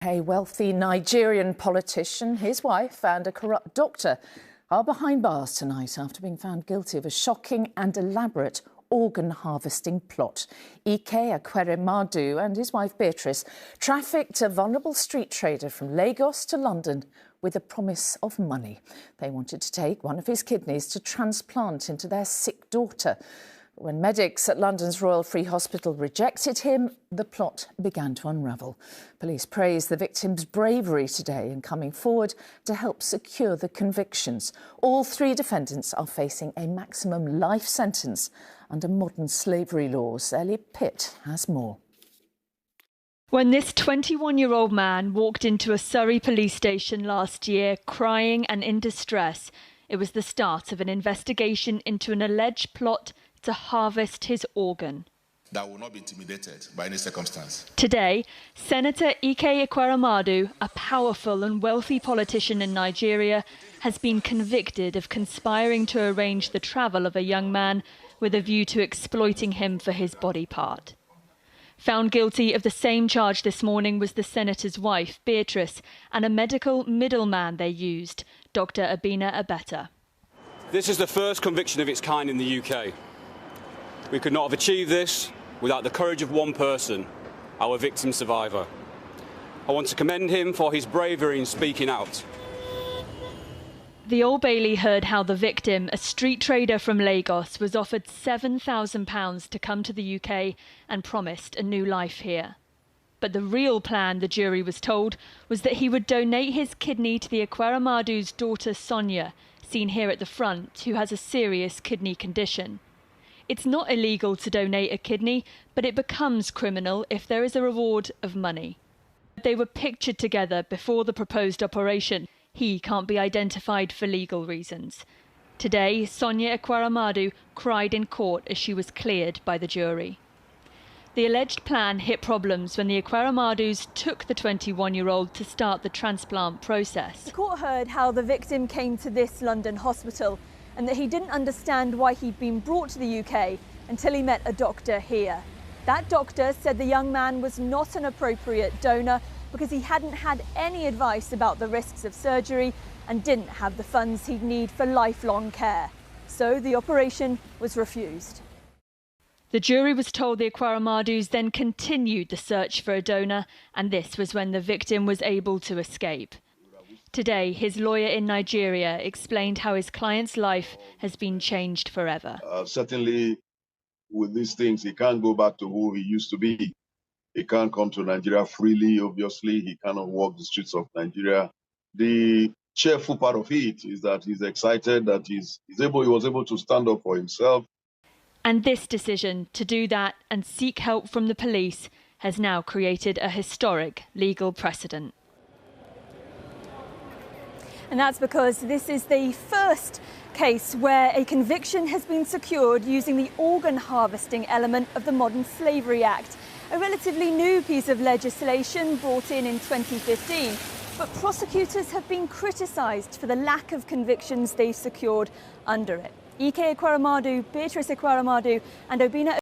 A wealthy Nigerian politician, his wife and a corrupt doctor are behind bars tonight after being found guilty of a shocking and elaborate organ harvesting plot. Ike Ekweremadu and his wife Beatrice trafficked a vulnerable street trader from Lagos to London with a promise of money. They wanted to take one of his kidneys to transplant into their sick daughter. When medics at London's Royal Free Hospital rejected him, the plot began to unravel. Police praised the victim's bravery today in coming forward to help secure the convictions. All three defendants are facing a maximum life sentence under modern slavery laws. Ellie Pitt has more. When this 21-year-old man walked into a Surrey police station last year, crying and in distress, it was the start of an investigation into an alleged plot to harvest his organ. That will not be intimidated by any circumstance. Today, Senator Ike Ekweremadu, a powerful and wealthy politician in Nigeria, has been convicted of conspiring to arrange the travel of a young man with a view to exploiting him for his body part. Found guilty of the same charge this morning was the senator's wife, Beatrice, and a medical middleman they used, Dr. Abina Abeta. This is the first conviction of its kind in the UK. We could not have achieved this without the courage of one person, our victim survivor. I want to commend him for his bravery in speaking out. The Old Bailey heard how the victim, a street trader from Lagos, was offered £7,000 to come to the UK and promised a new life here. But the real plan, the jury was told, was that he would donate his kidney to the Ekweremadu's daughter Sonia, seen here at the front, who has a serious kidney condition. It's not illegal to donate a kidney, but it becomes criminal if there is a reward of money. They were pictured together before the proposed operation. He can't be identified for legal reasons. Today, Sonia Ekweremadu cried in court as she was cleared by the jury. The alleged plan hit problems when the Ekweremadus took the 21-year-old to start the transplant process. The court heard how the victim came to this London hospital and that he didn't understand why he'd been brought to the UK until he met a doctor here. That doctor said the young man was not an appropriate donor because he hadn't had any advice about the risks of surgery and didn't have the funds he'd need for lifelong care. So the operation was refused. The jury was told the Ekweremadus then continued the search for a donor, and this was when the victim was able to escape. Today, his lawyer in Nigeria explained how his client's life has been changed forever. Certainly, with these things, he can't go back to who he used to be. He can't come to Nigeria freely, obviously. He cannot walk the streets of Nigeria. The cheerful part of it is that he's excited that he was able to stand up for himself. And this decision to do that and seek help from the police has now created a historic legal precedent. And that's because this is the first case where a conviction has been secured using the organ harvesting element of the Modern Slavery Act, a relatively new piece of legislation brought in 2015. But prosecutors have been criticised for the lack of convictions they've secured under it. Ike Ekweremadu, Beatrice Ekweremadu and Obina